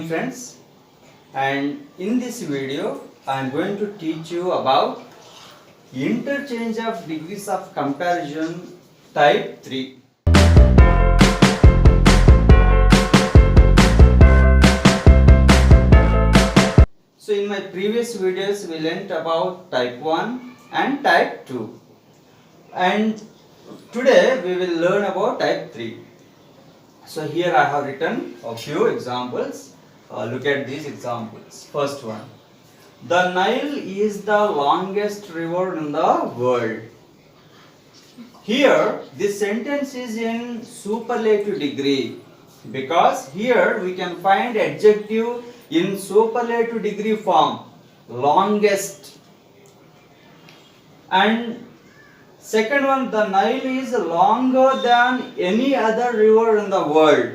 friends, and in this video I am going to teach you about interchange of degrees of comparison type 3. So in my previous videos we learnt about type 1 and type 2, and today we will learn about type 3. So here I have written a few examples. Look at these examples. First one. The Nile is the longest river in the world. Here this sentence is in superlative degree because here we can find adjective in superlative degree form, longest. And second one, the Nile is longer than any other river in the world.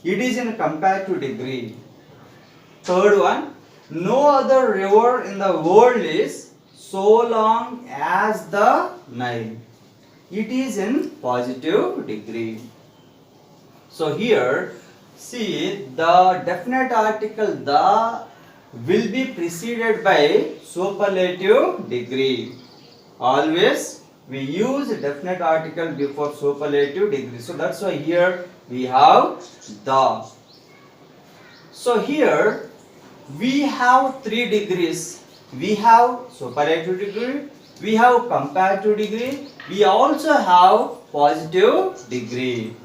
It is in comparative degree. Third one, no other river in the world is so long as the Nile. It is in positive degree. So here, see, the definite article the will be preceded by superlative degree. Always we use definite article before superlative degree. So that's why here we have the. So here we have 3 degrees. We have superlative degree, we have comparative degree, we also have positive degree.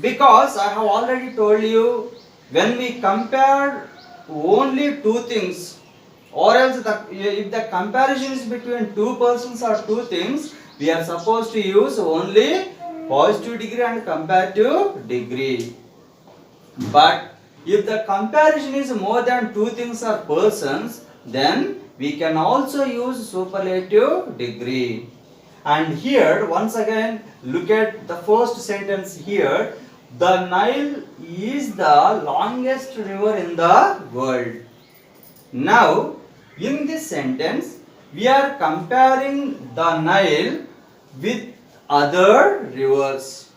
Because I have already told you, when we compare only 2 things, or else if the comparison is between 2 persons or 2 things, we are supposed to use only positive degree and comparative degree. But if the comparison is more than 2 things or persons, then we can also use superlative degree. And here once again look at the first sentence here. The Nile is the longest river in the world. Now in this sentence we are comparing the Nile with other rivers.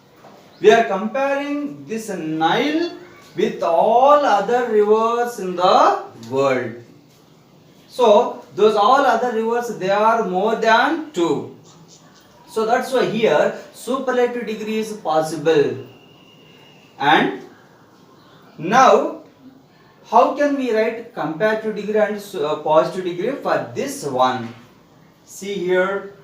We are comparing this Nile with all other rivers in the world. So those all other rivers, they are more than 2. So that's why here superlative degree is possible. And now how can we write comparative degree and positive degree for this one? See here,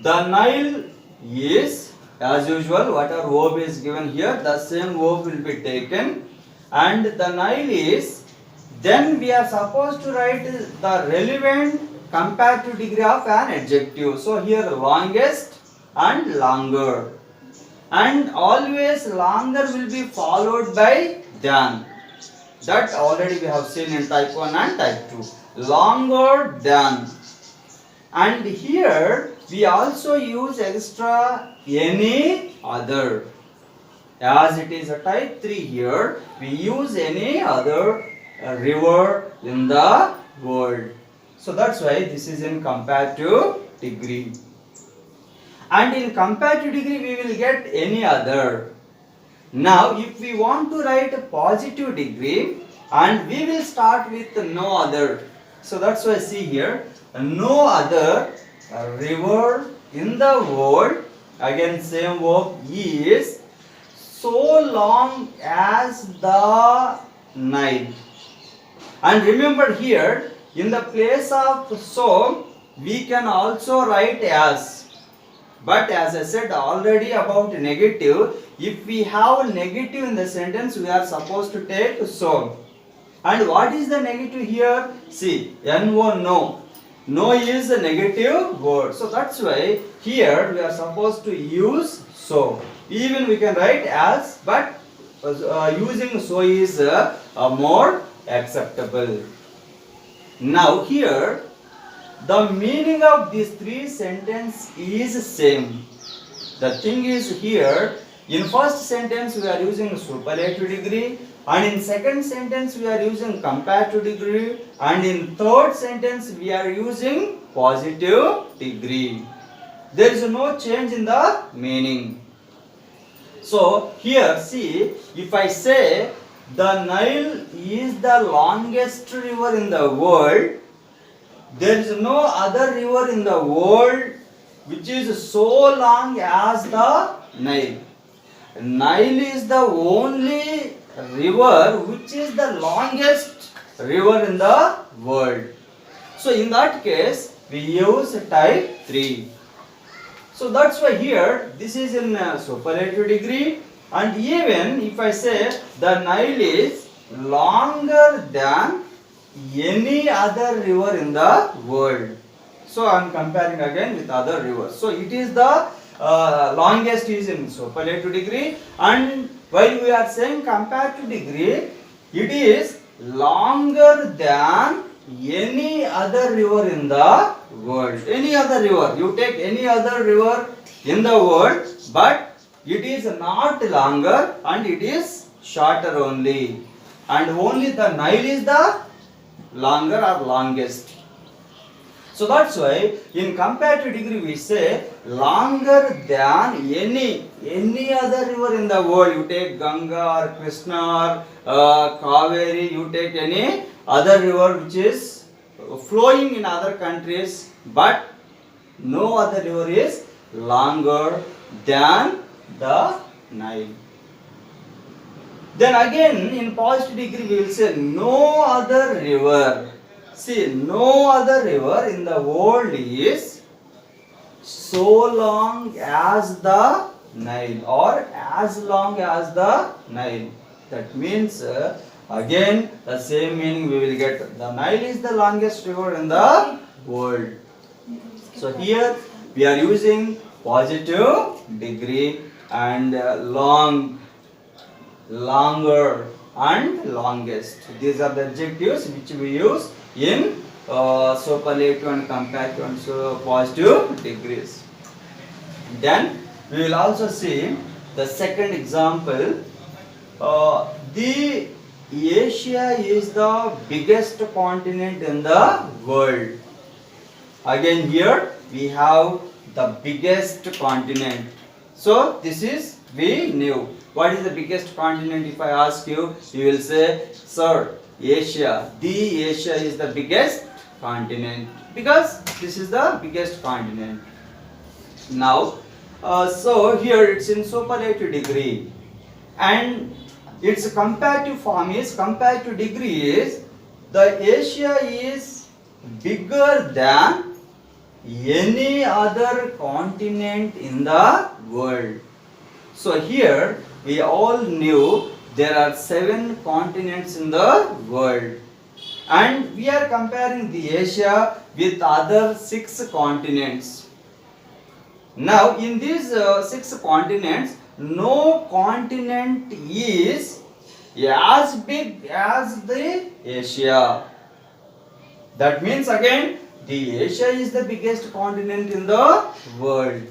the Nile is, as usual, whatever verb is given here, the same verb will be taken, and the Nile is, then we are supposed to write the relevant comparative degree of an adjective. So here longest and longer, and always longer will be followed by than. That already we have seen in type 1 and type 2. Longer than. And here we also use extra any other. As it is a type 3 here, we use any other river in the world. So that's why this is in comparative degree. And in comparative degree we will get any other. Now if we want to write a positive degree, and we will start with no other. So that's why see here, no other river in the world, again same verb, is so long as the Nile. And remember here, in the place of so, we can also write as. But as I said already about negative, if we have negative in the sentence, we are supposed to take so. And what is the negative here? See, no, no. No is a negative word. So that's why here we are supposed to use so. Even we can write as, but using so is more acceptable. Now here the meaning of these 3 sentences is same. The thing is here, in first sentence we are using superlative degree, and in second sentence we are using comparative degree, and in third sentence we are using positive degree. There is no change in the meaning. So here see, if I say the Nile is the longest river in the world. There is no other river in the world which is so long as the Nile. Nile is the only river which is the longest river in the world. So in that case, we use type 3. So that's why here, this is in superlative degree, and even if I say the Nile is longer than any other river in the world. So I am comparing again with other rivers. So it is the longest is in superlative degree, and while we are saying comparative degree, it is longer than any other river in the world. Any other river, you take any other river in the world, but it is not longer and it is shorter only. And only the Nile is the longer or longest. So that's why in comparative degree we say longer than any other river in the world. You take Ganga or Krishna or Kaveri, you take any other river which is flowing in other countries, but no other river is longer than the Nile. Then again in positive degree we will say no other river. See, no other river in the world is so long as the Nile or as long as the Nile. That means again the same meaning we will get. The Nile is the longest river in the world. So here we are using positive degree and longer and longest. These are the adjectives which we use in superlative and comparative and so positive degrees. Then we will also see the second example. The Asia is the biggest continent in the world. Again here we have the biggest continent. So this is we knew. What is the biggest continent? If I ask you, you will say, sir, Asia. The Asia is the biggest continent because this is the biggest continent. Now, so here it's in superlative degree, and its comparative form is comparative degree is the Asia is bigger than any other continent in the world. So here we all knew there are 7 continents in the world, and we are comparing the Asia with other 6 continents. Now in these 6 continents, no continent is as big as the Asia. That means again the Asia is the biggest continent in the world.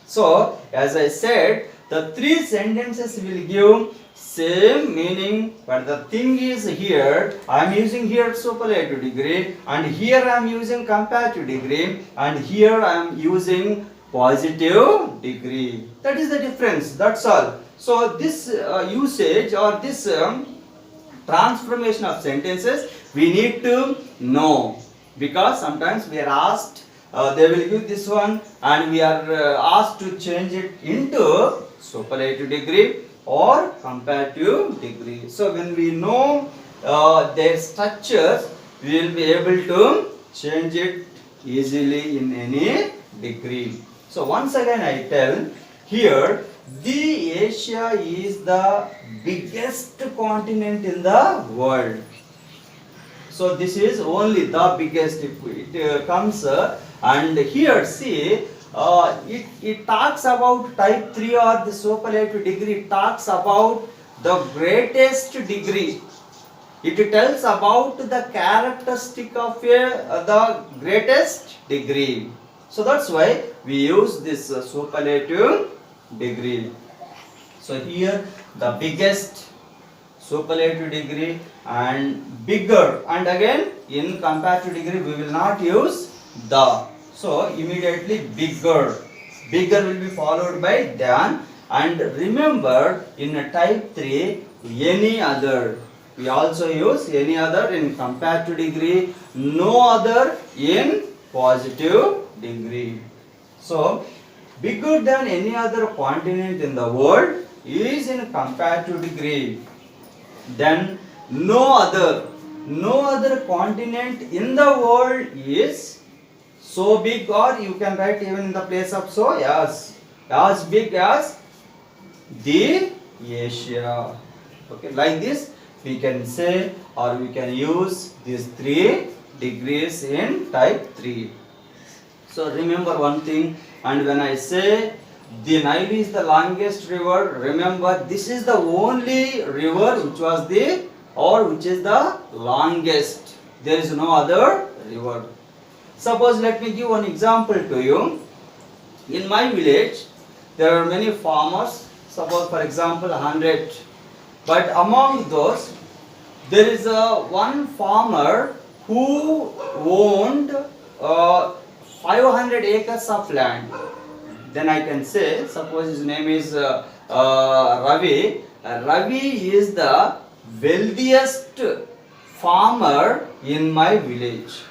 So as I said, the 3 sentences will give same meaning, but the thing is here I am using here superlative degree, and here I am using comparative degree, and here I am using positive degree. That is the difference, that's all. So this usage or this transformation of sentences we need to know, because sometimes we are asked, they will give this one and we are asked to change it into superlative degree or comparative degree. So when we know their structures, we will be able to change it easily in any degree. So once again I tell, here the Asia is the biggest continent in the world. So this is only the biggest if it comes, and here see it talks about type 3 or the superlative degree. It talks about the greatest degree. It tells about the characteristic of the greatest degree. So that's why we use this superlative degree. So here the biggest, superlative degree, and bigger, and again in comparative degree we will not use the. So immediately bigger will be followed by than, and remember in a type 3 any other. we also use any other in comparative degree, no other in positive degree. So, bigger than any other continent in the world is in comparative degree. Then no other continent in the world is so big, or you can write even in the place of so, as big as the Asia. Okay, like this we can say, or we can use these 3 degrees in type 3. So remember one thing, and when I say the Nile is the longest river, remember this is the only river which is the longest. There is no other river. Suppose, let me give one example to you. In my village, there are many farmers. Suppose, for example, 100. But among those, there is one farmer who owned 500 acres of land. Then I can say, suppose his name is Ravi. Ravi is the wealthiest farmer in my village,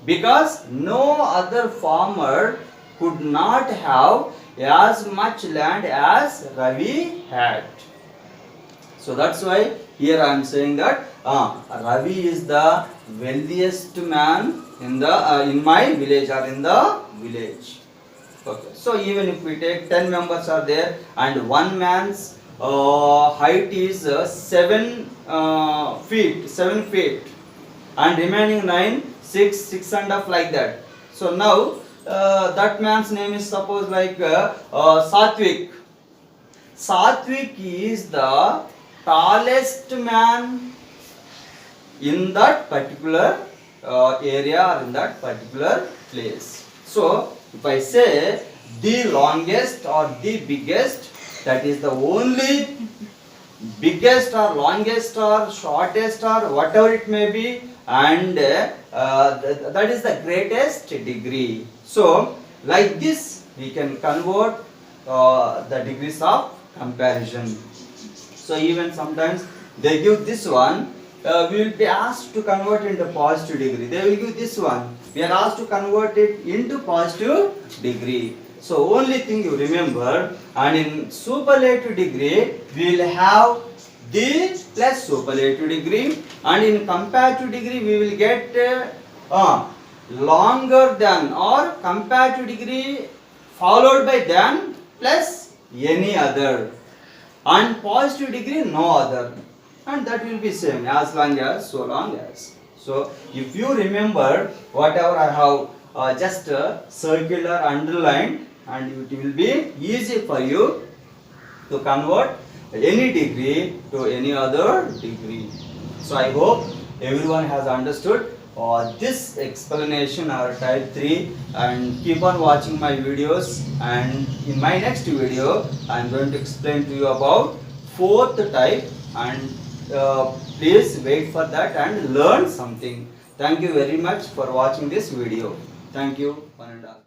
because no other farmer could not have as much land as Ravi had. So that's why here I am saying that Ravi is the wealthiest man in my village, or in the village. Okay. So even if we take 10 members are there, and one man's height is 7 feet, and remaining 9, 6 and half, like that. So now that man's name is, suppose, like Satvik. Satvik is the tallest man in that particular area, or in that particular place. So if I say the longest or the biggest, that is the only biggest or longest or shortest or whatever it may be, and that is the greatest degree. So like this we can convert the degrees of comparison. So even sometimes they give this one, we will be asked to convert into positive degree. They will give this one, we are asked to convert it into positive degree. So only thing you remember, and in superlative degree we will have the plus superlative degree, and in comparative degree we will get longer than, or comparative degree followed by than plus any other, and positive degree no other, and that will be same as long as, so long as. So if you remember whatever I have just circular underlined, and it will be easy for you to convert any degree to any other degree. So I hope everyone has understood this explanation or type 3, and keep on watching my videos, and in my next video I am going to explain to you about 4th type, and please wait for that and learn something. Thank you very much for watching this video. Thank you, one and all.